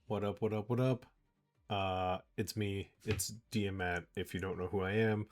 What up, what up, what up? It's me, it's Matt. If you don't know who I am,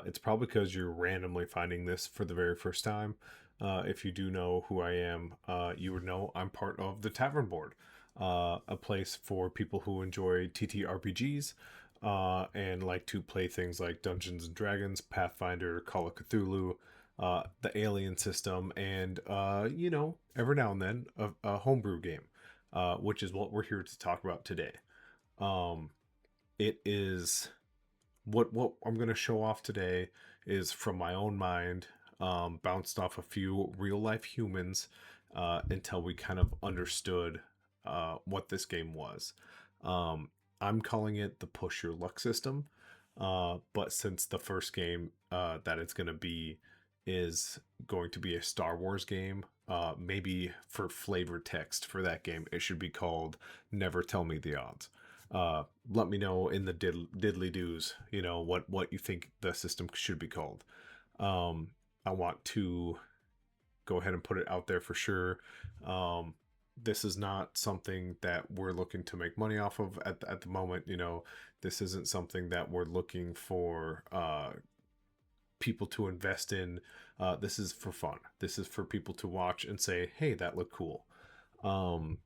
it's probably because you're randomly finding this for the very first time. If you do know who I am, you would know I'm part of the Tavern Board, a place for people who enjoy TTRPGs, and like to play things like Dungeons and Dragons, Pathfinder, Call of Cthulhu, the Alien system, and every now and then a homebrew game, which is what we're here to talk about today. Um, it is what I'm going to show off today is from my own mind, bounced off a few real life humans, until we kind of understood what this game was. Um, I'm calling it the Push Your Luck system, but since the first game that it's going to be is going to be a Star Wars game, maybe for flavor text for that game, it should be called Never Tell Me the Odds. Let me know in the diddly doos, what you think the system should be called. Um, I want to go ahead and put it out there for sure. This is not something that we're looking to make money off of at the moment. This isn't something that we're looking for people to invest in. This is for fun. This is for people to watch and say, hey, that looked cool. Um,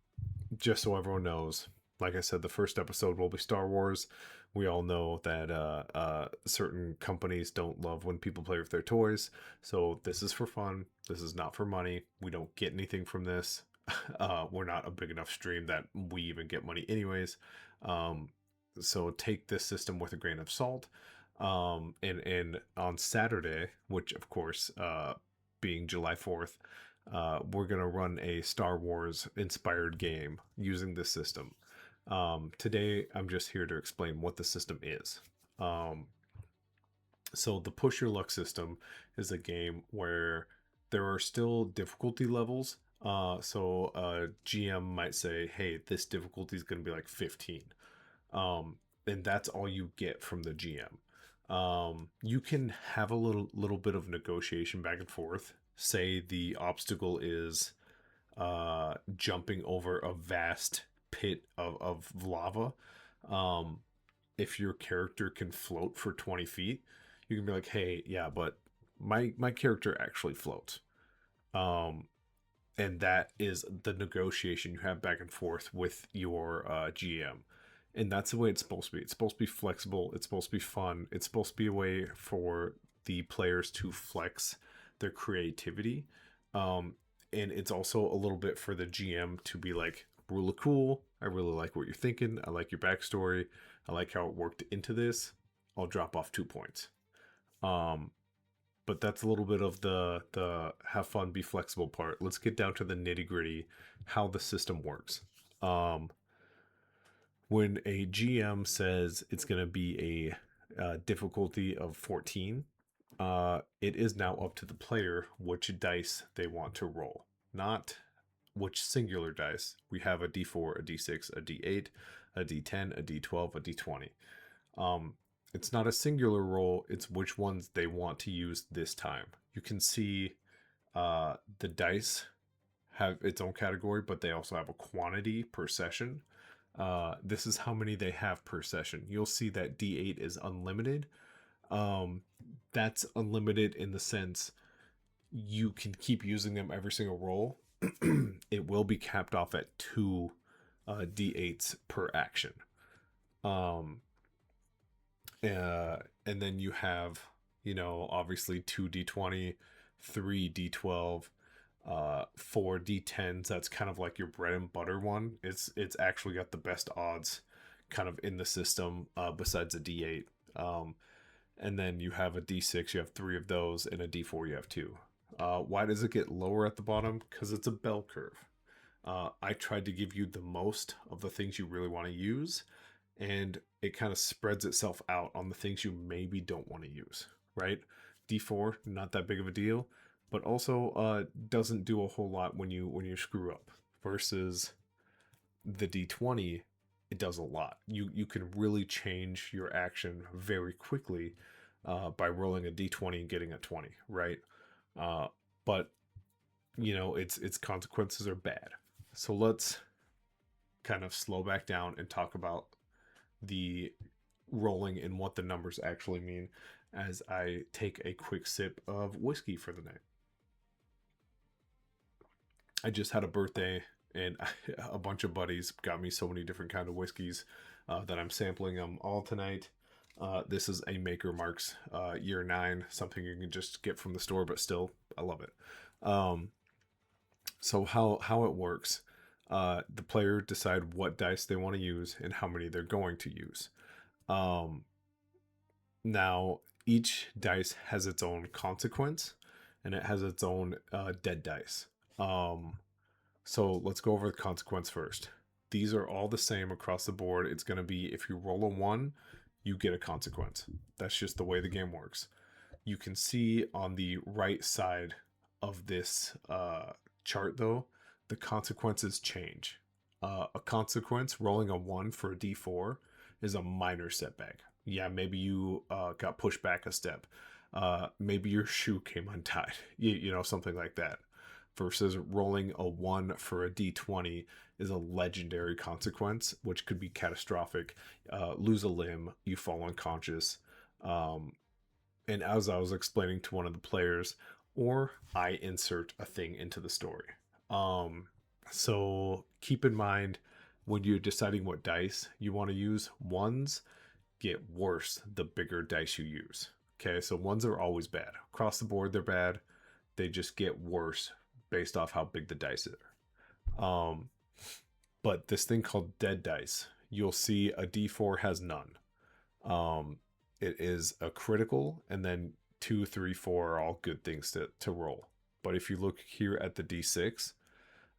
just so everyone knows, like I said, the first episode will be Star Wars. We all know that certain companies don't love when people play with their toys. So this is for fun. This is not for money. We don't get anything from this. We're not a big enough stream that we even get money anyways. Um, so take this system with a grain of salt. And on Saturday, which of course, being July 4th, we're going to run a Star Wars inspired game using this system. Today, I'm just here to explain what the system is. Um, so, the Push Your Luck system is a game where there are still difficulty levels. So, GM might say, hey, this difficulty is going to be like 15. Um, and that's all you get from the GM. You can have a little bit of negotiation back and forth. Say the obstacle is jumping over a vast pit of lava. Um, if your character can float for 20 feet, you can be like, hey, yeah, but my character actually floats. Um, and that is the negotiation you have back and forth with your GM. And that's the way it's supposed to be. It's supposed to be flexible. It's supposed to be fun. It's supposed to be a way for the players to flex their creativity. Um, and it's also a little bit for the GM to be like, really cool. I really like what you're thinking. I like your backstory. I like how it worked into this. I'll drop off 2 points. Um, but that's a little bit of the have fun, be flexible part. Let's get down to the nitty gritty, how the system works. When a GM says it's going to be a difficulty of 14, it is now up to the player which dice they want to roll, not which singular dice. We have a D4, a D6, a D8, a D10, a D12, a D20. It's not a singular roll, it's which ones they want to use this time. You can see the dice have its own category, but they also have a quantity per session. This is how many they have per session. You'll see that D8 is unlimited. Um, that's unlimited in the sense you can keep using them every single roll. It will be capped off at 2 D8s per action. Um, and then you have, obviously 2 D20, 3 D12, 4 D10s. That's kind of like your bread and butter one. It's actually got the best odds kind of in the system, besides a D8. And then you have a D6, you have 3 of those, and a D4, you have 2. Why does it get lower at the bottom? Because it's a bell curve. I tried to give you the most of the things you really want to use, and it kind of spreads itself out on the things you maybe don't want to use, right? D4, not that big of a deal, but also doesn't do a whole lot when you screw up. Versus the D20, it does a lot. You can really change your action very quickly by rolling a D20 and getting a 20, right? But its consequences are bad. So let's kind of slow back down and talk about the rolling and what the numbers actually mean as I take a quick sip of whiskey for the night. I just had a birthday, and a bunch of buddies got me so many different kind of whiskeys that I'm sampling them all tonight. This is a Maker Marks Year 9, something you can just get from the store, but still, I love it. So how it works, the player decide what dice they want to use and how many they're going to use. Now, each dice has its own consequence, and it has its own dead dice. So let's go over the consequence first. These are all the same across the board. It's going to be, if you roll a 1, you get a consequence. That's just the way the game works. You can see on the right side of this chart, though, the consequences change. A consequence, rolling a 1 for a d4, is a minor setback. Yeah, maybe you got pushed back a step. Maybe your shoe came untied. You know, something like that. Versus rolling a 1 for a d20 is a legendary consequence, which could be catastrophic. Lose a limb, you fall unconscious. And as I was explaining to one of the players, or I insert a thing into the story. So keep in mind, when you're deciding what dice you want to use, 1s get worse the bigger dice you use. Okay, so 1s are always bad. Across the board, they're bad. They just get worse based off how big the dice are. But this thing called dead dice, you'll see a d4 has none. It is a critical, and then 2, 3, 4 are all good things to roll. But if you look here at the d6,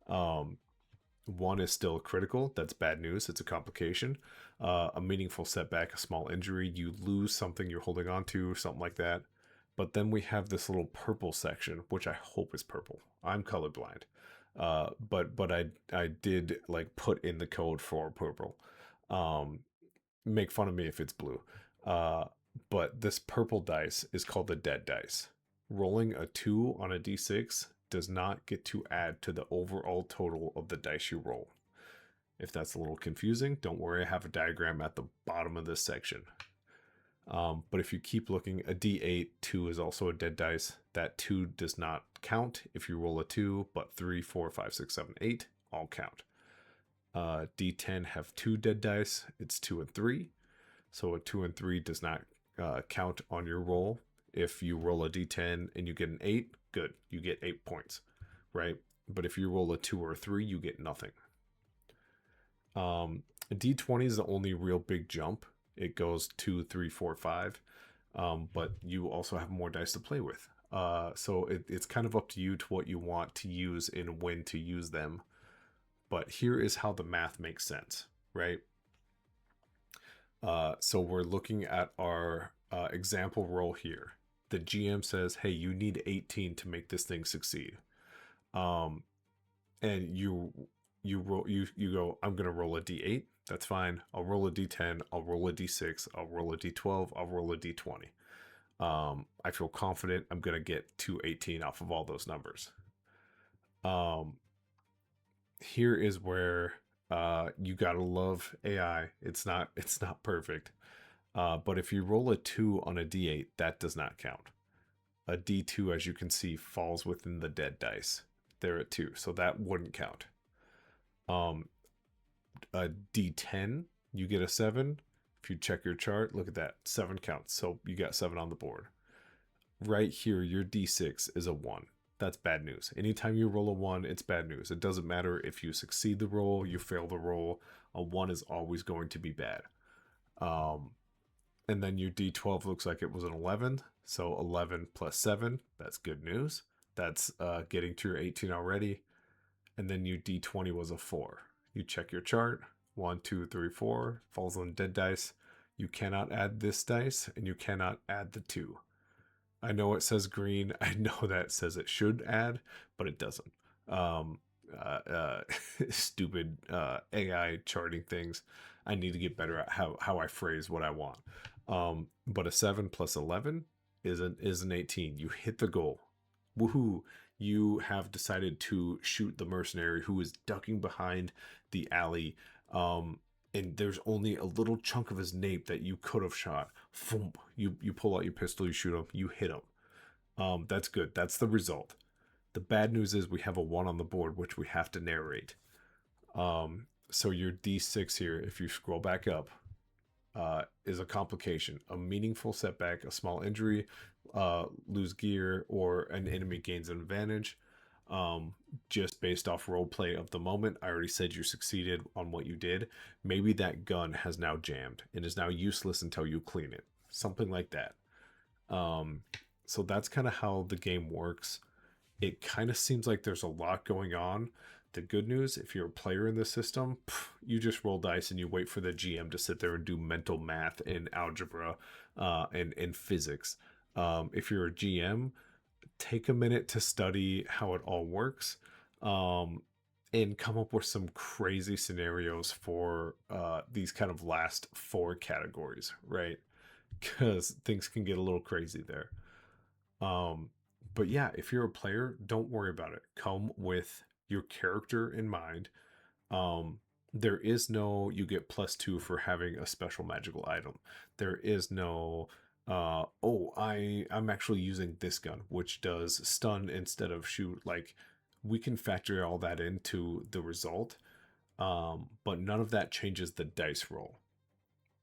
1 is still critical. That's bad news. It's a complication. A meaningful setback, a small injury. You lose something you're holding on to, something like that. But then we have this little purple section, which I hope is purple. I'm colorblind. But I did like put in the code for purple. Make fun of me if it's blue. But this purple dice is called the dead dice. Rolling a 2 on a d6 does not get to add to the overall total of the dice you roll. If that's a little confusing, don't worry, I have a diagram at the bottom of this section. But if you keep looking, a d8, 2 is also a dead dice. That 2 does not count if you roll a 2, but 3, 4, 5, 6, 7, 8 all count. D10 have 2 dead dice. It's 2 and 3. So a 2 and 3 does not count on your roll. If you roll a d10 and you get an 8, good, you get 8 points, right? But if you roll a 2 or a 3, you get nothing. A d20 is the only real big jump. It goes 2, 3, 4, 5, but you also have more dice to play with. So it's kind of up to you to what you want to use and when to use them. But here is how the math makes sense, right? So we're looking at our example roll here. The GM says, hey, you need 18 to make this thing succeed. And you go, I'm going to roll a d8. That's fine. I'll roll a d10. I'll roll a d6. I'll roll a d12. I'll roll a d20. I feel confident I'm going to get 218 off of all those numbers. Here is where you got to love AI. It's not perfect. But if you roll a 2 on a d8, that does not count. A d2, as you can see, falls within the dead dice. They're at 2, so that wouldn't count. A d10, you get a 7. If you check your chart, look at that, 7 counts. So you got 7 on the board. Right here, your d6 is a 1. That's bad news. Anytime you roll a 1, it's bad news. It doesn't matter if you succeed the roll, you fail the roll. A 1 is always going to be bad. And then your d12 looks like it was an 11. So 11 plus 7, that's good news. That's getting to your 18 already. And then your d20 was a 4. You check your chart. 1, 2, 3, 4 falls on dead dice. You cannot add this dice, and you cannot add the 2. I know it says green. I know that says it should add, but it doesn't. Stupid AI charting things. I need to get better at how I phrase what I want. But a 7 plus 11 is an 18. You hit the goal. Woohoo! You have decided to shoot the mercenary who is ducking behind the alley Um, and there's only a little chunk of his nape that you could have shot. Boom, you pull out your pistol, you shoot him, you hit him. That's good. That's the result. The bad news is we have a 1 on the board, which we have to narrate. So your D6 here, if you scroll back up, is a complication, a meaningful setback, a small injury, lose gear, or an enemy gains an advantage. Um, just based off role play of the moment, I already said you succeeded on what you did. Maybe that gun has now jammed and is now useless until you clean it. Something like that. Um, so that's kind of how the game works. It kind of seems like there's a lot going on. The good news, if you're a player in this system, you just roll dice and you wait for the GM to sit there and do mental math and algebra and physics. If you're a GM, take a minute to study how it all works um, and come up with some crazy scenarios for these kind of last 4 categories, right? Because things can get a little crazy there. Um, but yeah, if you're a player, don't worry about it. Come with your character in mind. Um, there is no you get +2 for having a special magical item. There is no oh, I'm actually using this gun which does stun instead of shoot. Like we can factor all that into the result. But none of that changes the dice roll.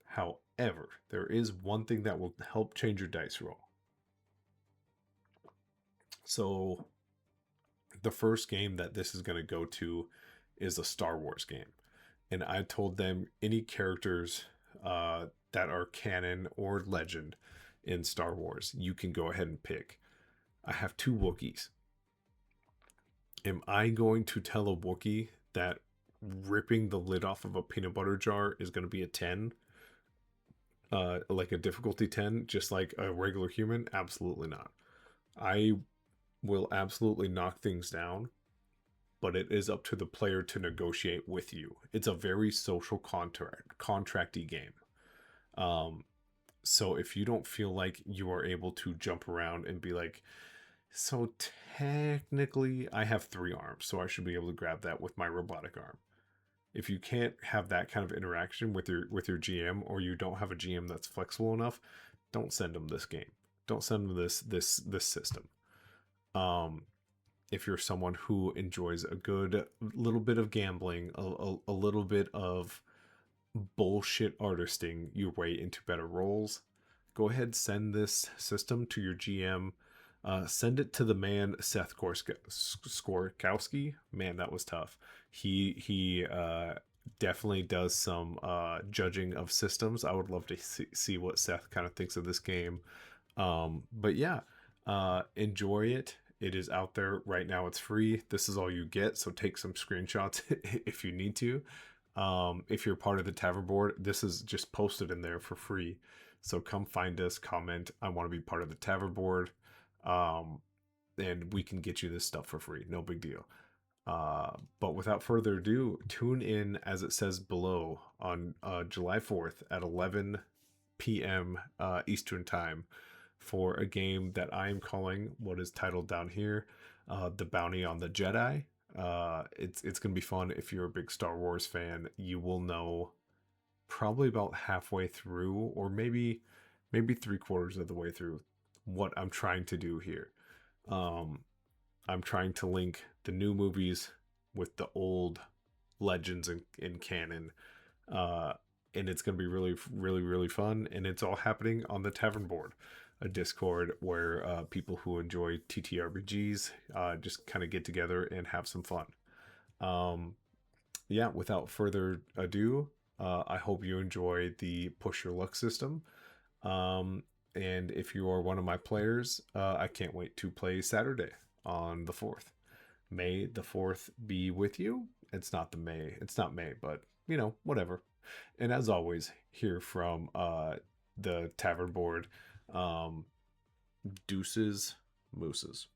However, there is one thing that will help change your dice roll. So the first game that this is going to go to is a Star Wars game. And I told them any characters that are canon or legend in Star Wars, you can go ahead and pick. I have 2 Wookiees. Am I going to tell a Wookiee that ripping the lid off of a peanut butter jar is going to be a 10? Like a difficulty 10, just like a regular human? Absolutely not. I will absolutely knock things down, but it is up to the player to negotiate with you. It's a very social contracty game. Um, so if you don't feel like you are able to jump around and be like, so technically I have 3 arms, so I should be able to grab that with my robotic arm. If you can't have that kind of interaction with your GM, or you don't have a GM that's flexible enough, don't send them this game. Don't send them this system. Um, if you're someone who enjoys a good little bit of gambling, a little bit of bullshit artisting your way into better roles, go ahead, send this system to your GM. Send it to the man Seth Skorkowski. Man, that was tough. He definitely does some judging of systems. I would love to see what Seth kind of thinks of this game. But yeah, enjoy it. It is out there right now. It's free. This is all you get. So take some screenshots if you need to. If you're part of the Tavern board, this is just posted in there for free. So come find us, comment. I want to be part of the Tavern board. Um, and we can get you this stuff for free. No big deal. But without further ado, tune in as it says below on July 4th at 11 p.m. Eastern Time for a game that I am calling what is titled down here, The Bounty on the Jedi. It's gonna be fun. If you're a big Star Wars fan, you will know probably about halfway through, or maybe 3/4 of the way through, what I'm trying to do here. Um, I'm trying to link the new movies with the old legends in canon. Uh, and it's going to be really, really, really fun. And it's all happening on the Tavern board, a Discord where people who enjoy TTRPGs just kind of get together and have some fun. Um, yeah, without further ado, I hope you enjoy the Push Your Luck system. And if you are one of my players, I can't wait to play Saturday on the 4th. May the 4th be with you. It's not May, but whatever. And as always, here from the Tavern board, deuces, mooses.